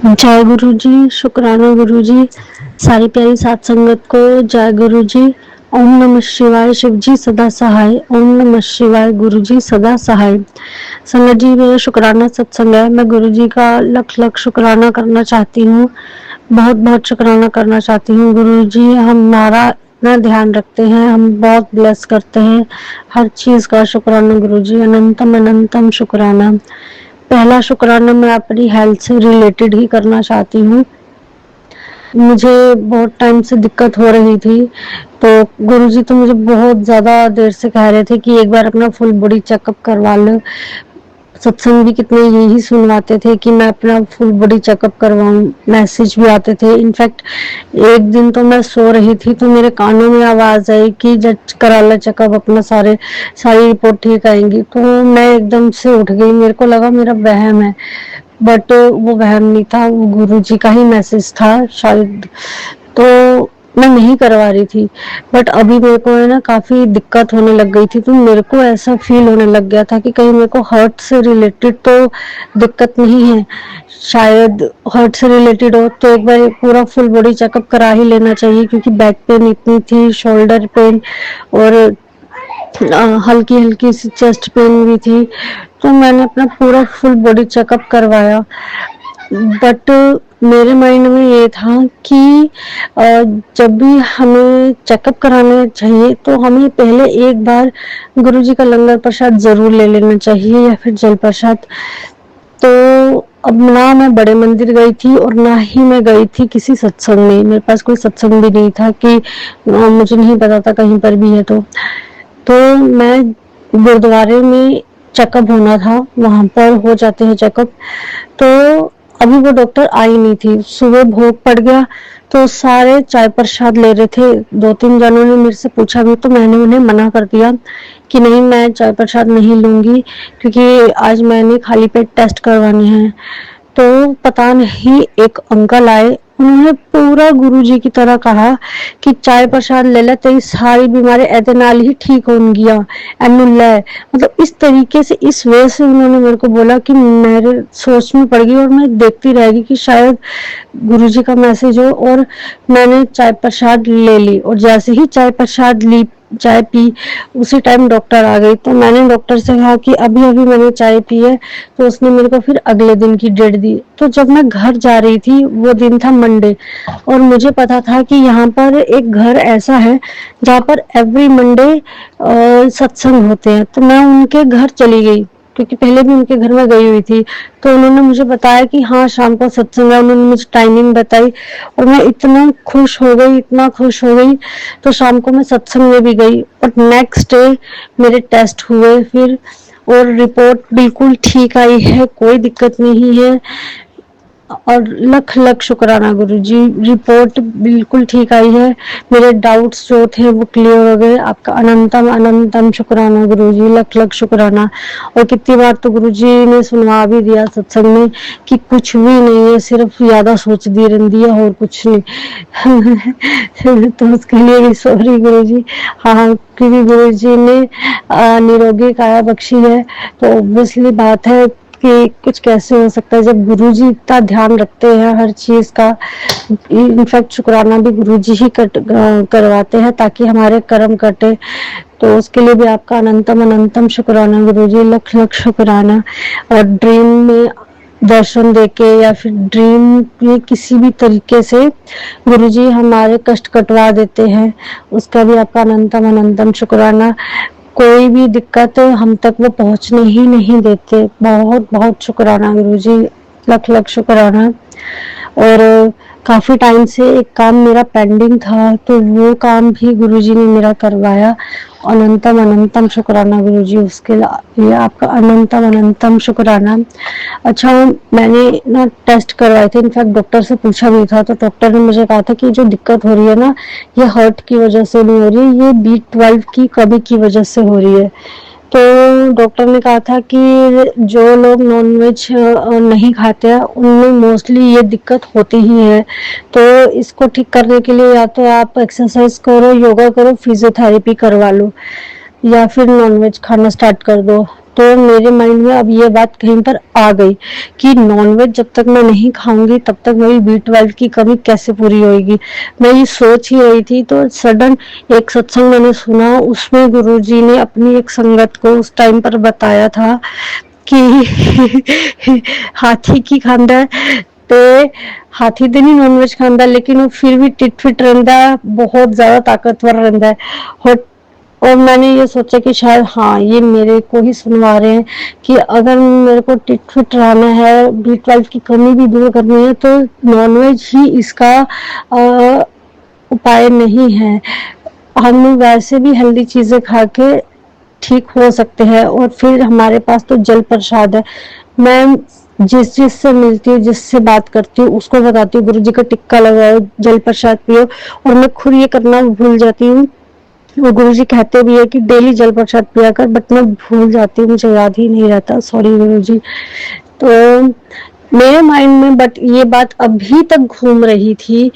जय गुरु जी, शुक्राना गुरु जी, सारी प्यारी सात संगत को जय गुरु जी। ओम नमः शिवाय, शिव जी सदा सहाय। ओम नमः शिवाय, गुरु जी सदा सहाय। संगत जी, मेरा शुक्राना सत्संग है। मैं गुरु जी का लख लख शुक्राना करना चाहती हूँ, बहुत बहुत शुक्राना करना चाहती हूँ। गुरु जी हमारा इतना ध्यान रखते हैं, हम बहुत ब्लेस करते हैं। हर चीज का शुक्राना गुरु जी, अनंतम अनंतम शुक्राना। पहला शुक्राना मैं अपनी हेल्थ से रिलेटेड ही करना चाहती हूँ। मुझे बहुत टाइम से दिक्कत हो रही थी, तो गुरुजी तो मुझे बहुत ज्यादा देर से कह रहे थे कि एक बार अपना फुल बॉडी चेकअप करवा लो। सत्संग भी कितने यही सुनवाते थे कि मैं अपना फुल बॉडी चेकअप करवाऊं, मैसेज भी आते थे। इनफैक्ट एक दिन तो मैं सो रही थी तो मेरे कानों में आवाज आई कि जज करा लो चेकअप अपना, सारी रिपोर्ट ठीक आएंगी। तो मैं एकदम से उठ गई, मेरे को लगा मेरा वहम है, बट वो वहम नहीं था, वो गुरुजी का ही मैसेज था शायद। तो मैं नहीं करवा रही थी, बट अभी मेरे को है ना काफी दिक्कत होने लग गई थी। तो मेरे को ऐसा फील होने लग गया था कि कहीं मेरे को हार्ट से रिलेटेड तो दिक्कत नहीं है, शायद हर्ट से रिलेटेड हो तो एक बार पूरा फुल बॉडी चेकअप करा ही लेना चाहिए, क्योंकि बैक पेन इतनी थी, शोल्डर पेन और हल्की हल्की सी चेस्ट पेन भी थी। तो मैंने अपना पूरा फुल बॉडी चेकअप करवाया, बट मेरे माइंड में ये था कि जब भी हमें चेकअप कराना चाहिए तो हमें पहले एक बार गुरुजी का लंगर प्रसाद जरूर ले लेना चाहिए, या फिर जल प्रसाद। तो अब ना मैं बड़े मंदिर गई थी और ना ही मैं गई थी किसी सत्संग में, मेरे पास कोई सत्संग भी नहीं था कि मुझे नहीं पता था कहीं पर भी है। तो मैं गुरुद्वारे में चेकअप होना था, वहां पर हो जाते हैं चेकअप। तो अभी वो डॉक्टर आई नहीं थी, सुबह भोग पड़ गया तो सारे चाय प्रसाद ले रहे थे। दो तीन जनों ने मेरे से पूछा भी, तो मैंने उन्हें मना कर दिया कि नहीं, मैं चाय प्रसाद नहीं लूंगी, क्योंकि आज मैंने खाली पेट टेस्ट करवाने हैं। तो पता नहीं एक अंकल आए, उन्होंने पूरा गुरुजी की तरह कहा कि चाय प्रसाद ले ले, तेरी सारी बीमारी ऐसे नाल ही ठीक होंगिया, एनू ले। मतलब इस तरीके से, इस वे से उन्होंने मेरे को बोला कि मेरे सोच में पड़ गई और मैं देखती रह गई कि शायद गुरुजी का मैसेज हो। और मैंने चाय प्रसाद ले ली, और जैसे ही चाय प्रसाद ली, चाय पी, उसी टाइम डॉक्टर आ गई। तो मैंने डॉक्टर से कहा कि अभी अभी मैंने चाय पी है, तो उसने मेरे को फिर अगले दिन की डेट दी। तो जब मैं घर जा रही थी, वो दिन था मंडे, और मुझे पता था कि यहाँ पर एक घर ऐसा है जहाँ पर एवरी मंडे सत्संग होते हैं। तो मैं उनके घर चली गई, क्योंकि पहले भी उनके घर में गई हुई थी। तो उन्होंने मुझे बताया कि हाँ शाम को सत्संग है, उन्होंने मुझे टाइमिंग बताई और मैं इतना खुश हो गई, इतना खुश हो गई। तो शाम को मैं सत्संग में भी गई और नेक्स्ट डे मेरे टेस्ट हुए फिर, और रिपोर्ट बिल्कुल ठीक आई है, कोई दिक्कत नहीं है। और लख लख शुक्राना गुरुजी, रिपोर्ट बिल्कुल ठीक आई है, मेरे डाउट्स जो थे वो क्लियर हो गए। आपका अनंतम अनंतम शुक्राना गुरुजी, लख लख शुक्राना। और कितनी बार तो गुरुजी ने सुनवा भी दिया सत्संग में कि कुछ भी नहीं है, सिर्फ ज्यादा सोचती रहती है और कुछ नहीं। तो उसके लिए भी सॉरी गुरुजी। हाँ, क्योंकि गुरुजी ने निरोगी काया बख्शी है, तो ऑब्वियसली बात है कि कुछ कैसे हो सकता है जब गुरुजी इतना ध्यान रखते हैं हर चीज का। इनफैक्ट शुक्राना भी गुरुजी ही करवाते हैं ताकि हमारे कर्म कटे। तो उसके लिए भी आपका अनंतम अनंतम शुक्राना गुरुजी, लख लख शुक्राना। और ड्रीम में दर्शन देके या फिर ड्रीम में किसी भी तरीके से गुरुजी हमारे कष्ट कटवा देते हैं, उसका भी आपका अनंतम अनंतम शुक्राना। कोई भी दिक्कत हम तक वो पहुंचने ही नहीं देते। बहुत बहुत शुक्राना गुरुजी, लख लख शुक्राना। और काफी टाइम से एक काम मेरा पेंडिंग था, तो वो काम भी गुरुजी ने मेरा करवाया। अनंतम अनंतम शुक्राना गुरुजी, उसके लिए आपका अनंतम अनंतम शुक्राना। अच्छा, मैंने ना टेस्ट करवाए थे, इनफैक्ट डॉक्टर से पूछा भी था, तो डॉक्टर ने मुझे कहा था कि जो दिक्कत हो रही है ना, ये हार्ट की वजह से नहीं हो रही है, ये B12 की कमी की वजह से हो रही है। तो डॉक्टर ने कहा था कि जो लोग नॉनवेज नहीं खाते हैं उनमें मोस्टली ये दिक्कत होती ही है। तो इसको ठीक करने के लिए या तो आप एक्सरसाइज करो, योगा करो, फिजियोथेरेपी करवा लो, या फिर नॉनवेज खाना स्टार्ट कर दो। तो मेरे माइंड में अब ये बात कहीं पर आ गई कि नॉनवेज जब तक मैं नहीं खाऊंगी तब तक मेरी B12 की कमी कैसे पूरी होगी। मैं ये सोच ही रही थी तो सडन एक सत्संग मैंने सुना, उसमें गुरुजी ने अपनी एक संगत को उस टाइम पर बताया था कि हाथी की खांदा ते हाथी तो नहीं नॉनवेज खांदा, लेकिन वो फिर भी टिट फिट रहता है, बहुत ज्यादा ताकतवर रहता है। और मैंने ये सोचा कि शायद हाँ ये मेरे को ही सुनवा रहे हैं कि अगर मेरे को टिट फिट रहना है, B12 की कमी भी दूर करनी है, तो नॉनवेज ही इसका उपाय नहीं है। हम वैसे भी हेल्दी चीजें खा के ठीक हो सकते हैं। और फिर हमारे पास तो जल प्रसाद है। मैं जिससे मिलती हूँ, जिससे बात करती हूँ, उसको बताती हूँ गुरुजी का टिक्का लगाओ, जल प्रसाद पियो, और मैं खुद ये करना भूल जाती हूँ। वो गुरुजी कहते भी है कि डेली जल प्रसाद पिया कर, बट मैं भूल जाती हूँ, मुझे याद ही नहीं रहता, सॉरी गुरुजी। तो मेरे माइंड में बट ये बात अभी तक घूम रही थी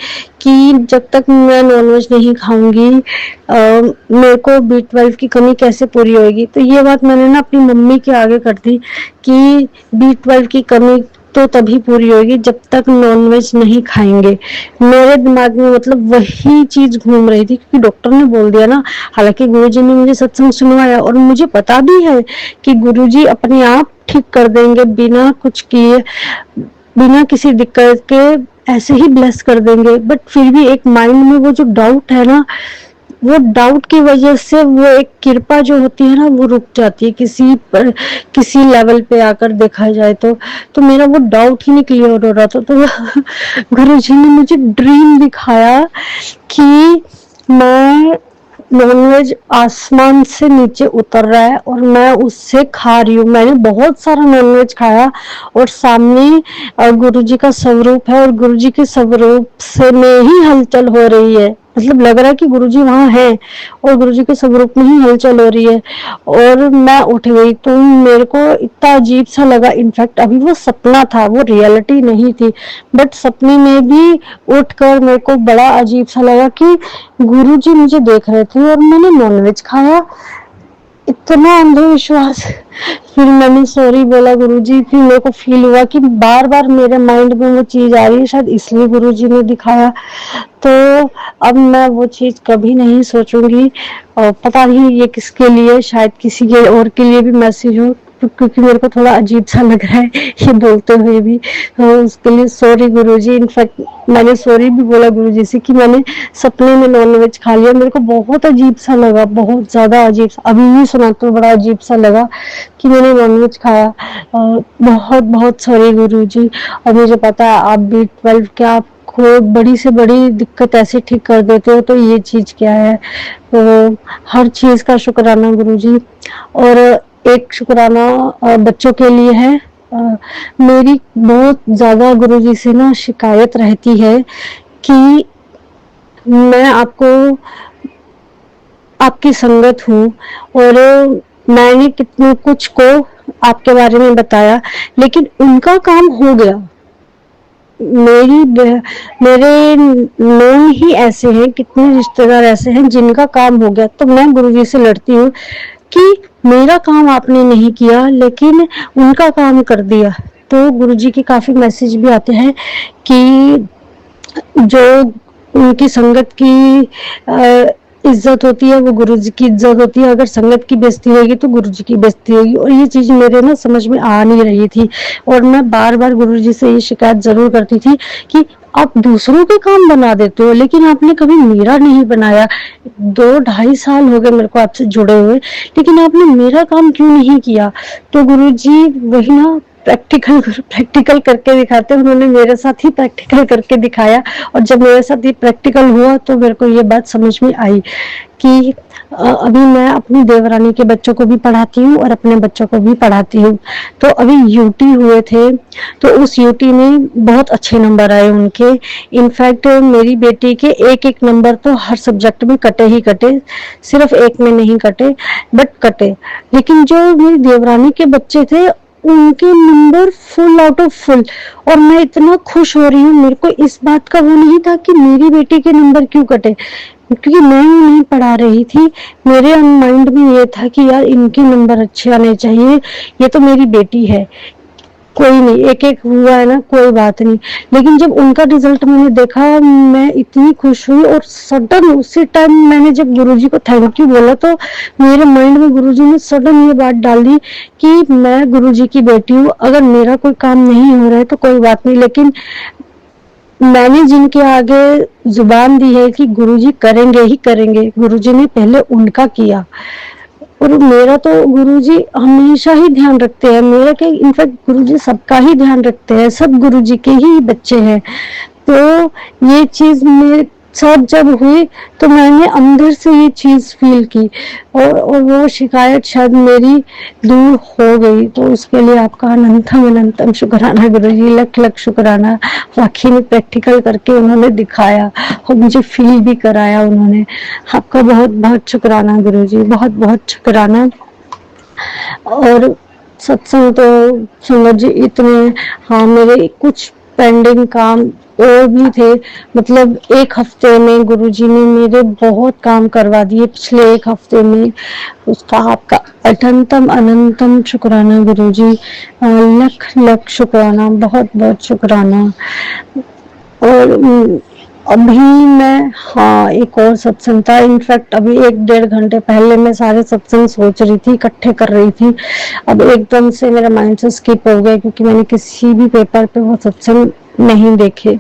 कि जब तक मैं नॉनवेज नहीं खाऊंगी मेरे को B12 की कमी कैसे पूरी होगी। तो ये बात मैंने ना अपनी मम्मी के आगे कर दी कि B12 की कमी तो तभी पूरी होगी जब तक नॉनवेज नहीं खाएंगे। मेरे दिमाग में मतलब वही चीज घूम रही थी क्योंकि डॉक्टर ने बोल दिया ना। हालांकि गुरुजी ने मुझे सत्संग सुनवाया और मुझे पता भी है कि गुरुजी अपने आप ठीक कर देंगे, बिना कुछ किए, बिना किसी दिक्कत के ऐसे ही ब्लेस कर देंगे। बट फिर भी एक माइंड में वो जो डाउट है ना, वो डाउट की वजह से वो एक कृपा जो होती है ना, वो रुक जाती है किसी लेवल पे आकर देखा जाए तो मेरा वो डाउट ही नहीं क्लियर हो रहा था। तो गुरुजी ने मुझे ड्रीम दिखाया कि मैं नॉनवेज आसमान से नीचे उतर रहा है और मैं उससे खा रही हूँ। मैंने बहुत सारा नॉनवेज खाया और सामने गुरुजी का स्वरूप है और गुरुजी के स्वरूप से में ही हलचल हो रही है। मतलब लग रहा है कि गुरुजी वहां है और गुरुजी के स्वरूप में ही हलचल हो रही है। और मैं उठ गई तो मेरे को इतना अजीब सा लगा। इनफैक्ट अभी वो सपना था, वो रियलिटी नहीं थी, बट सपने में भी उठकर मेरे को बड़ा अजीब सा लगा कि गुरुजी मुझे देख रहे थे और मैंने नॉनवेज खाया। इतना अंधविश्वास। फिर मैंने सॉरी बोला गुरुजी। फिर मेरे को फील हुआ कि बार बार मेरे माइंड में वो चीज आ रही है, शायद इसलिए गुरुजी ने दिखाया। तो अब मैं वो चीज कभी नहीं सोचूंगी। और पता नहीं ये किसके लिए, शायद किसी के और के लिए भी मैसेज हो, क्योंकि मेरे को थोड़ा अजीब सा लग रहा है ये बोलते हुए भी। तो उसके लिए सॉरी गुरुजी। इनफैक्ट मैंने सॉरी भी बोला गुरुजी से कि मैंने सपने में नॉनवेज खा लिया। मेरे को बहुत अजीब सा लगा, बहुत ज्यादा अजीब सा। अभी भी सुना तो बड़ा अजीब सा लगा कि मैंने नॉनवेज खाया। बहुत बहुत सॉरी गुरुजी। और मुझे पता है आप B12 क्या आपको बड़ी से बड़ी दिक्कत ऐसे ठीक कर देते हो, तो ये चीज क्या है। तो हर चीज का शुक्राना गुरुजी। और एक शुक्राना बच्चों के लिए है। मेरी बहुत ज्यादा गुरुजी से ना शिकायत रहती है कि मैं आपकी संगत हूँ और मैंने कितने कुछ को आपके बारे में बताया, लेकिन उनका काम हो गया। मेरे नोन ही ऐसे हैं, कितने रिश्तेदार ऐसे हैं जिनका काम हो गया। तो मैं गुरुजी से लड़ती हूँ कि मेरा काम आपने नहीं किया लेकिन उनका काम कर दिया। तो गुरुजी के काफी मैसेज भी आते हैं कि जो उनकी संगत की इज्जत होती है वो गुरुजी की इज्जत होती है। अगर संगत की बेइज्जती होगी तो गुरुजी की बेइज्जती होगी। और ये चीज मेरे ना समझ में आ नहीं रही थी और मैं बार बार गुरुजी से ये शिकायत जरूर करती थी कि आप दूसरों के काम बना देते हो लेकिन आपने कभी मेरा नहीं बनाया। 2-2.5 साल हो गए मेरे को आपसे जुड़े हुए, लेकिन आपने मेरा काम क्यों नहीं किया। तो गुरुजी वही ना प्रैक्टिकल करके दिखाते हैं। उन्होंने मेरे साथ ही प्रैक्टिकल करके दिखाया और जब मेरे साथ ये प्रैक्टिकल हुआ तो मेरे को ये बात समझ में आई कि अभी मैं अपनी देवरानी के बच्चों को भी पढ़ाती हूँ और अपने बच्चों को भी पढ़ाती हूँ। तो अभी यूटी हुए थे तो उस यूटी में बहुत अच्छे नंबर आए उनके। इनफैक्ट मेरी बेटी के एक नंबर तो हर सब्जेक्ट में कटे ही कटे, सिर्फ एक में नहीं कटे बट कटे। लेकिन जो मेरी देवरानी के बच्चे थे उनके number full out of full. और मैं इतना खुश हो रही हूँ, मेरे को इस बात का वो नहीं था कि मेरी बेटी के नंबर क्यों कटे। क्योंकि मैं नहीं पढ़ा रही थी, मेरे माइंड में ये था कि यार इनके नंबर अच्छे आने चाहिए, ये तो मेरी बेटी है, कोई नहीं, एक एक हुआ है ना, कोई बात नहीं। लेकिन जब उनका रिजल्ट मैंने देखा, मैं इतनी खुश हुई, और सडन उसी टाइम मैंने जब गुरुजी को थैंक यू बोला, तो मेरे माइंड में गुरुजी ने सडन ये बात डाल दी कि मैं गुरुजी की बेटी हूँ, अगर मेरा कोई काम नहीं हो रहा है तो कोई बात नहीं, लेकिन मैंने जिनके आगे जुबान दी है कि गुरुजी करेंगे ही करेंगे, गुरुजी ने पहले उनका किया। और मेरा तो गुरुजी हमेशा ही ध्यान रखते हैं, मेरा क्या, इनफैक्ट गुरुजी सबका ही ध्यान रखते हैं, सब गुरुजी के ही बच्चे हैं। तो ये चीज मेरे साथ जब हुई तो मैंने अंदर से ये चीज फील की, और वो शिकायत शायद मेरी दूर हो गई। तो उसके लिए आपका अनंतम अनंतम शुक्राना गुरुजी, लख लख शुक्राना। वाकई में प्रैक्टिकल करके उन्होंने दिखाया और मुझे फील भी कराया उन्होंने। आपका बहुत बहुत शुक्राना गुरुजी, बहुत बहुत शुक्राना। और सत्संग तो संगत जी इतने, हाँ मेरे कुछ पेंडिंग काम और भी थे, मतलब एक हफ्ते में गुरुजी ने मेरे बहुत काम करवा दिए पिछले एक हफ्ते में। उसका आपका अनंतम अनंतम शुक्राना गुरुजी, लख लख शुक्राना, बहुत बहुत शुक्राना। और अभी मैं, हाँ एक और सत्संग था, इनफैक्ट अभी 1-1.5 घंटे पहले मैं सारे सत्संग सोच रही थी, इकट्ठे कर रही थी, अब एकदम से मेरा माइंड से स्किप हो गया क्योंकि मैंने किसी भी पेपर पे वो सत्संग नहीं देखे।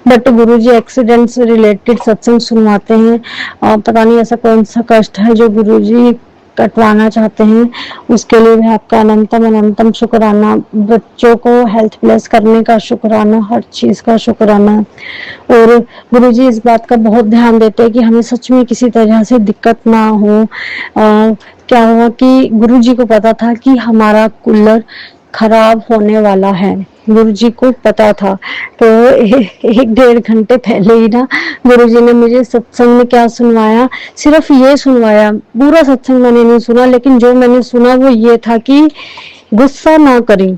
बट गुरुजी एक्सीडेंट से रिलेटेड सत्संग सुनवाते हैं, पता नहीं ऐसा कौन सा कष्ट है जो गुरुजी कटवाना चाहते हैं, उसके लिए भी आपका अनंतम अनंतम शुक्राना। बच्चों को हेल्थ प्लस करने का शुक्राना, हर चीज का शुक्राना। और गुरुजी इस बात का बहुत ध्यान देते हैं कि हमें सच में किसी तरह से दिक्कत ना हो। क्या हुआ कि गुरुजी को पता था कि हमारा कूलर खराब होने वाला है, गुरुजी को पता था। तो 1-1.5 घंटे पहले ही ना गुरुजी ने मुझे सत्संग में क्या सुनवाया, सिर्फ ये सुनवाया, पूरा सत्संग मैंने नहीं सुना, लेकिन जो मैंने सुना वो ये था कि गुस्सा ना करें।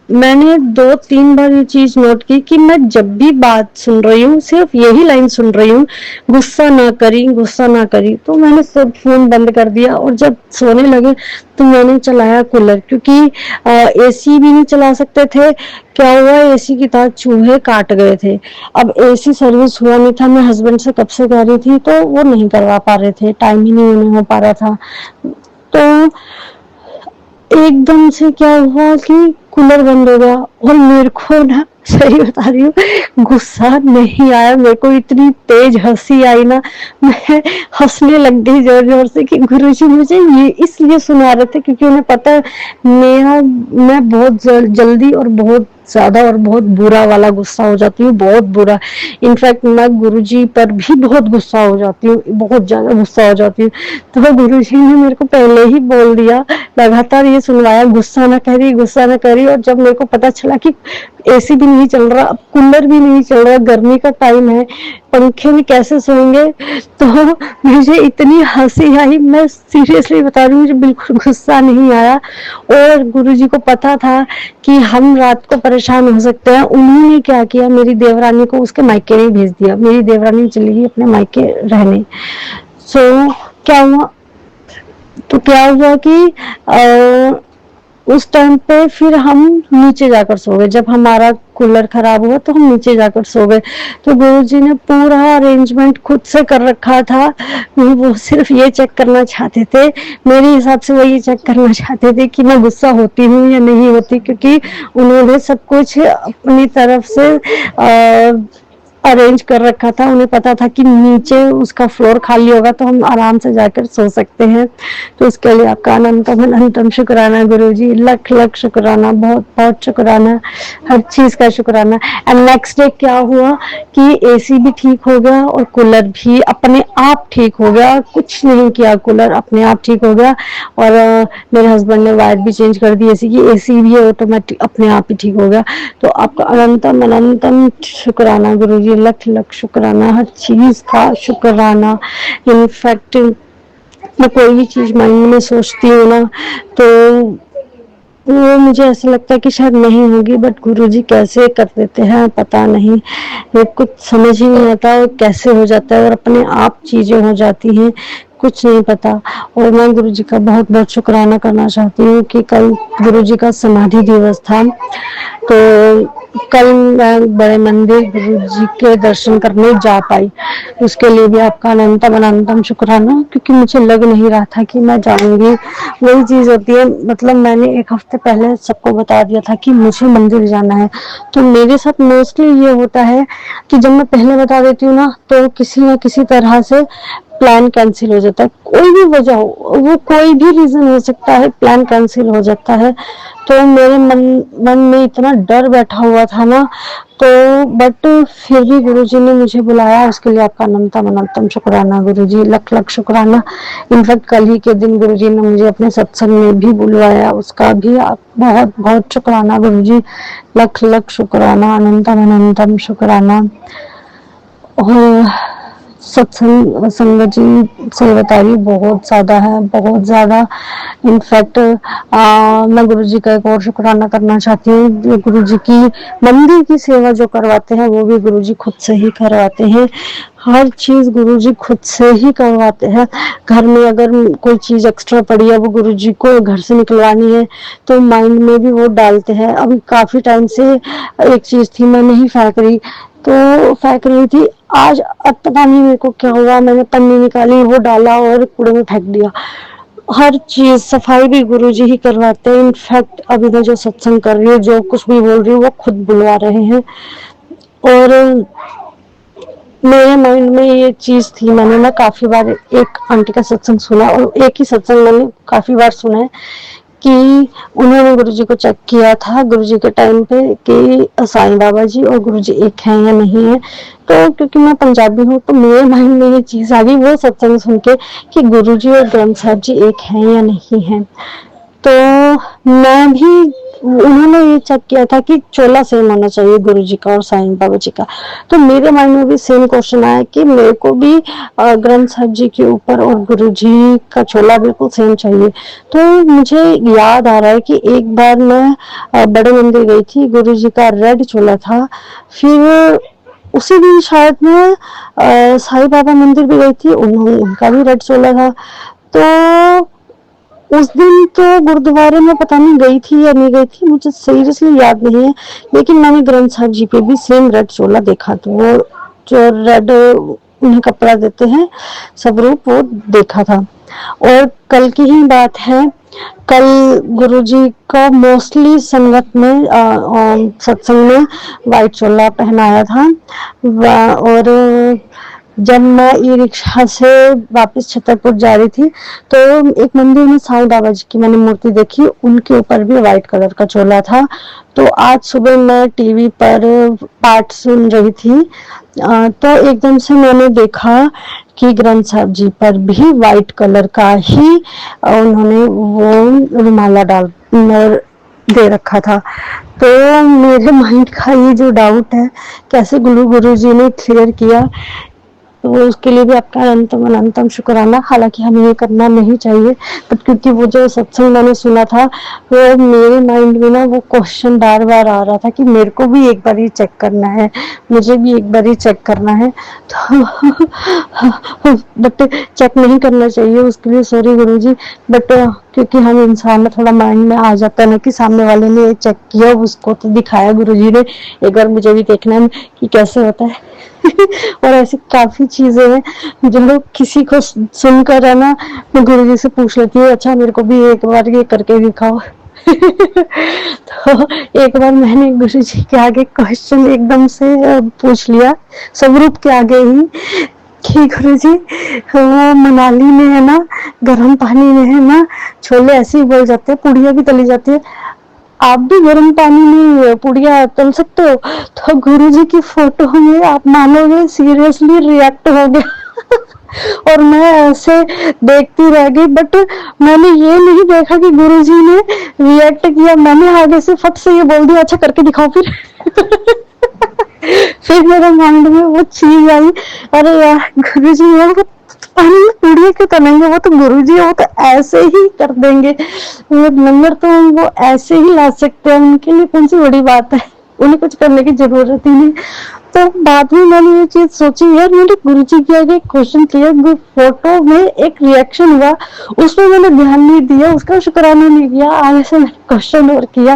मैंने 2-3 बार ये चीज नोट की कि मैं जब भी बात सुन रही हूँ सिर्फ यही लाइन सुन रही हूँ, गुस्सा ना करी, गुस्सा ना करी। तो मैंने सब फोन बंद कर दिया, और जब सोने लगे तो मैंने चलाया कूलर, क्योंकि एसी भी नहीं चला सकते थे। क्या हुआ, एसी की तार चूहे काट गए थे। अब एसी सर्विस हुआ नहीं था, मैं हस्बैंड से कब से कह रही थी, तो वो नहीं करवा पा रहे थे, टाइम ही नहीं उन्हें हो पा रहा था। तो एकदम से क्या हुआ कि कूलर बंद हो गया, और मेरे को ना, सही बता रही हूँ, गुस्सा नहीं आया, मेरे को इतनी तेज हंसी आई ना, मैं हंसने लग गई जोर जोर से कि गुरुजी मुझे ये इसलिए सुना रहे थे क्योंकि उन्हें पता है मैं बहुत जल्दी और बहुत ज्यादा और बहुत बुरा वाला गुस्सा हो जाती हूँ, बहुत बुरा। इनफैक्ट मैं गुरुजी पर भी बहुत गुस्सा हो जाती हूँ, बहुत ज्यादा गुस्सा हो जाती हूँ। तो गुरुजी ने मेरे को पहले ही बोल दिया, लगातार ये सुनवाया, गुस्सा ना करी, गुस्सा ना करी। और जब मेरे को पता चला कि एसी भी नहीं चल रहा, अब कूलर भी नहीं चल रहा, गर्मी का टाइम है, पंखे में कैसे सोएंगे, तो मुझे इतनी हंसी आई, मैं सीरियसली बता रही हूँ, मुझे बिल्कुल गुस्सा नहीं आया। और गुरुजी को पता था कि हम रात को परेशान हो सकते हैं, उन्होंने क्या किया, मेरी देवरानी को उसके मायके नहीं भेज दिया, मेरी देवरानी चली गई अपने मायके रहने। सो क्या हुआ, तो क्या हुआ कि उस टाइम पे फिर हम नीचे जाकर सो गए, जब हमारा कूलर खराब हुआ तो हम नीचे जाकर सो गए। तो गुरुजी ने पूरा अरेंजमेंट खुद से कर रखा था, वो सिर्फ ये चेक करना चाहते थे, मेरे हिसाब से वो ये चेक करना चाहते थे कि मैं गुस्सा होती हूँ या नहीं होती, क्योंकि उन्होंने सब कुछ अपनी तरफ से अरेंज कर रखा था। उन्हें पता था कि नीचे उसका फ्लोर खाली होगा तो हम आराम से जाकर सो सकते हैं। तो उसके लिए आपका अनंतम अनंतम शुक्राना गुरुजी, लख लख शुक्राना, बहुत बहुत शुक्राना, हर चीज का शुक्राना। एंड नेक्स्ट डे क्या हुआ कि एसी भी ठीक हो गया और कूलर भी अपने आप ठीक हो गया, कुछ नहीं किया, कूलर अपने आप ठीक हो गया। और मेरे हस्बैंड ने वायर भी चेंज कर दी एसी की, एसी भी ऑटोमेटिक अपने आप ही ठीक हो गया। तो आपका अनंतम अनंतम शुक्राना गुरुजी, लख लख शुक्राना, हर चीज का शुक्राना। इनफैक्ट मैं कोई भी चीज माइंड में सोचती हूँ ना, तो वो मुझे ऐसा लगता है कि शायद नहीं होगी, बट गुरुजी कैसे कर देते हैं पता नहीं, ये कुछ समझ ही नहीं आता और कैसे हो जाता है और अपने आप चीजें हो जाती हैं, कुछ नहीं पता। और मैं गुरुजी का बहुत बहुत शुक्राना करना चाहती हूँ कि कल गुरुजी का समाधि दिवस था, तो कल मैं बड़े मंदिर गुरुजी के दर्शन करने जा पाई, उसके लिए भी आपका अनंतम अनंतम शुक्राना, क्योंकि मुझे लग नहीं रहा था कि मैं जाऊंगी। वही चीज होती है, मतलब मैंने एक हफ्ते पहले सबको बता दिया था कि मुझे मंदिर जाना है, तो मेरे साथ मोस्टली ये होता है कि जब मैं पहले बता देती हूँ ना, तो किसी न किसी तरह से प्लान कैंसिल हो जाता है, कोई भी वजह हो, वो कोई भी रीजन हो सकता है, प्लान कैंसिल हो जाता है। तो मेरे मन में इतना डर बैठा हुआ था ना, तो बट फिर भी गुरुजी ने मुझे बुलाया, उसके लिए आपका अनंतम अनंतम शुक्राना गुरुजी, लख लख शुक्राना। इनफैक्ट कल ही के दिन गुरुजी ने मुझे अपने सत्संग में भी बुलवाया, उसका भी आप बहुत बहुत शुक्राना गुरुजी, लख लख शुक्राना, अनंतम अनंतम शुक्राना। और सत्संग संगत जी सेवादारी बहुत ज्यादा है, बहुत ज्यादा। इनफैक्ट मैं गुरु जी का एक और शुक्राना करना चाहती हूँ, गुरु जी की मंदिर की सेवा जो करवाते हैं वो भी गुरु जी खुद से ही करवाते हैं, हर चीज गुरु जी खुद से ही करवाते हैं। घर में अगर कोई चीज एक्स्ट्रा पड़ी है वो गुरु जी को घर से निकलवानी है तो माइंड में भी वो डालते हैं। अभी काफी टाइम से एक चीज थी मैं नहीं फेंक रही, तो फेंक रही थी, आज पता नहीं मेरे को क्या हुआ, मैंने पन्नी निकाली, वो डाला और कूड़े में फेंक दिया। हर चीज सफाई भी गुरुजी ही करवाते हैं। इनफैक्ट अभी मैं जो सत्संग कर रही हूँ, जो कुछ भी बोल रही हूँ, वो खुद बुलवा रहे हैं। और मेरे माइंड में ये चीज थी, मैंने ना काफी बार एक आंटी का सत्संग सुना और एक ही सत्संग मैंने काफी बार सुना है कि उन्होंने गुरुजी को चेक किया था गुरुजी के टाइम पे कि साईं बाबा जी और गुरुजी एक हैं या नहीं है। तो क्योंकि मैं पंजाबी हूँ तो मेरे माइंड में ये चीज आ गई वो सत्संग सुन के कि गुरुजी और ग्रंथ साहब जी एक हैं या नहीं है। तो मैं भी, उन्होंने ये चेक किया था कि चोला सेम होना चाहिए गुरुजी का और साईं बाबा जी का, तो मेरे माइंड में भी सेम क्वेश्चन आया कि मेरे को भी ग्रंथ साहब जी के ऊपर और गुरुजी का चोला बिल्कुल सेम चाहिए। तो मुझे याद आ रहा है कि एक बार मैं बड़े मंदिर गई थी, गुरुजी का रेड चोला था, फिर उसी दिन शायद मैं साईं बाबा मंदिर भी गई थी, उनका भी रेड चोला था। तो उस दिन तो गुरुद्वारे में पता नहीं गई थी या नहीं गई थी, मुझे सीरियसली याद नहीं है, लेकिन मैंने ग्रंथ साहब जी पे भी सेम रेड चोला देखा, तो वो जो रेड उन्हें कपड़ा देते हैं सब रूप, वो देखा था। और कल की ही बात है, कल गुरुजी को मोस्टली संगत में सत्संग में व्हाइट चोला पहनाया था। और जब मैं ई रिक्शा से वापस छतरपुर जा रही थी तो एक मंदिर में साईं बाबा जी की मैंने मूर्ति देखी, उनके ऊपर भी व्हाइट कलर का चोला था। तो आज सुबह मैं टीवी पर पाठ सुन रही थी, तो एकदम से मैंने देखा कि ग्रंथ साहब जी पर भी व्हाइट कलर का ही उन्होंने वो रुमाला डाल दे रखा था। तो मेरे माइंड का ये जो डाउट है कैसे गुरु जी ने क्लियर किया, तो उसके लिए भी आपका अनंतम अनंतम शुक्राना। हालांकि हमें ये करना नहीं चाहिए, बट क्योंकि वो जो सत्संग मैंने सुना था वो मेरे माइंड में ना वो क्वेश्चन बार बार आ रहा था कि मेरे को भी एक बार ही चेक करना है, मुझे भी एक बार ही चेक करना है। तो बट चेक नहीं करना चाहिए, उसके लिए सॉरी गुरुजी, बट क्योंकि हम इंसान में थोड़ा माइंड में आ जाता है ना कि सामने वाले ने ये चेक किया, उसको तो दिखाया गुरुजी ने, एक बार मुझे भी देखना है कि कैसे होता है। और ऐसी काफी चीजें हैं जो लोग किसी को सुनकर है ना, मैं गुरुजी से पूछ लेती हूँ अच्छा मेरे को भी एक बार ये करके दिखाओ। तो एक बार मैंने गुरुजी के आगे क्वेश्चन एकदम से पूछ लिया, स्वरूप के आगे ही, कि गुरुजी वो मनाली में है ना, गर्म पानी में है ना छोले ऐसे ही बोल जाते हैं, पुड़िया भी तली जाती है, आप भी गर्म पानी में पुड़िया तल सकते हो? तो गुरुजी की फोटो में आप मानोगे सीरियसली रिएक्ट हो गया। और मैं ऐसे देखती रह गई, बट मैंने ये नहीं देखा कि गुरुजी ने रिएक्ट किया, मैंने आगे से फट से ये बोल दिया अच्छा करके दिखाओ फिर। फिर मेरे माइंड में वो चीज आई, अरे यार गुरुजी यार वीडियो क्यों करेंगे, वो तो गुरुजी है, वो तो ऐसे ही कर देंगे, वो नंबर तो वो ऐसे ही ला सकते हैं, उनके लिए कौन सी बड़ी बात है, उन्हें कुछ करने की जरूरत ही नहीं। तो बाद में मैंने ये चीज सोची, यार मैंने गुरुजी के आगे क्वेश्चन किया, फोटो में एक रिएक्शन हुआ, उसमें मैंने ध्यान नहीं दिया, उसका शुक्राना नहीं किया, आगे से मैंने क्वेश्चन और किया।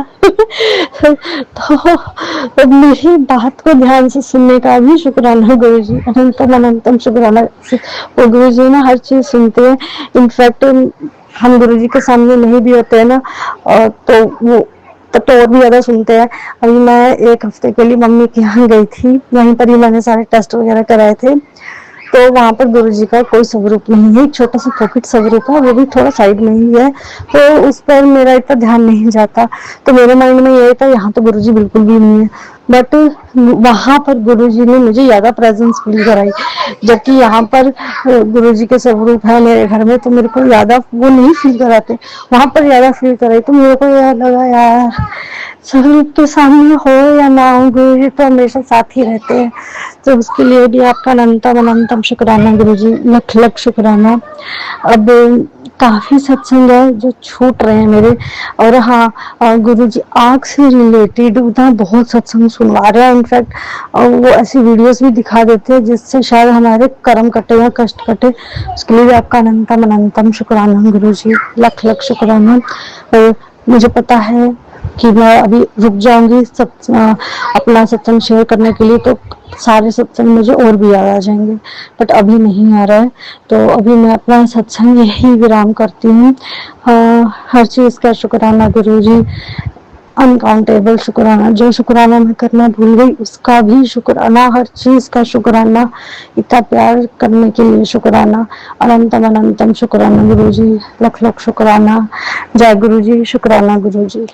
तो मेरी बात को ध्यान से सुनने का भी शुक्राना गुरुजी, अनंतम अनंतम शुक्राना। वो गुरुजी ना हर चीज सुनते हैं, इनफैक्ट हम गुरुजी के सामने नहीं भी होते हैं ना, और तो वो तब तो और भी ज्यादा सुनते हैं। अभी मैं 1 हफ्ते के लिए मम्मी के यहाँ गई थी, वहीं पर ही मैंने सारे टेस्ट वगैरह कराए थे, तो वहां पर गुरुजी का कोई स्वरूप नहीं है, एक छोटा सा पॉकेट स्वरूप है, वो भी थोड़ा साइड में ही है, तो उस पर मेरा इतना ध्यान नहीं जाता। तो मेरे माइंड में ये था यहाँ तो गुरुजी बिल्कुल भी नहीं है, बट वहां पर गुरुजी ने मुझे ज्यादा प्रेजेंस फील कराई, जबकि यहाँ पर गुरुजी के स्वरूप है मेरे घर में, तो मेरे को ज्यादा वो नहीं फील कराते, वहां पर ज्यादा फील कराई। तो मेरे को यार लगा, यार स्वरूप के सामने हो या ना हो, गुरुजी तो हमेशा साथ ही रहते हैं। तो उसके लिए भी आपका अनंतम अनंतम शुक्राना गुरुजी, लख लख शुक्राना। अब काफी सत्संग है जो छूट रहे हैं मेरे, और हाँ गुरुजी आँख से रिलेटेड उतना बहुत सत्संग सुनवा रहे हैं, इनफैक्ट वो ऐसी वीडियोस भी दिखा देते हैं जिससे शायद हमारे कर्म कटे या कष्ट कटे। उसके लिए भी आपका अनंतम अनंतम शुक्राना गुरुजी, लख लख शुक्राना। मुझे पता है कि मैं अभी रुक जाऊंगी अपना सत्संग शेयर करने के लिए, तो सारे सत्संग मुझे और भी याद आ जाएंगे, बट अभी नहीं आ रहा है, तो अभी मैं अपना सत्संग यही विराम करती हूँ। हर चीज का शुक्राना गुरुजी, अनकाउंटेबल शुक्राना, जो शुक्राना मैं करना भूल गई उसका भी शुक्राना, हर चीज का शुक्राना, इतना प्यार करने के लिए शुक्राना, अनंतम अनंतम शुक्राना गुरुजी, लख लख शुक्राना। जय गुरुजी, शुक्राना गुरुजी।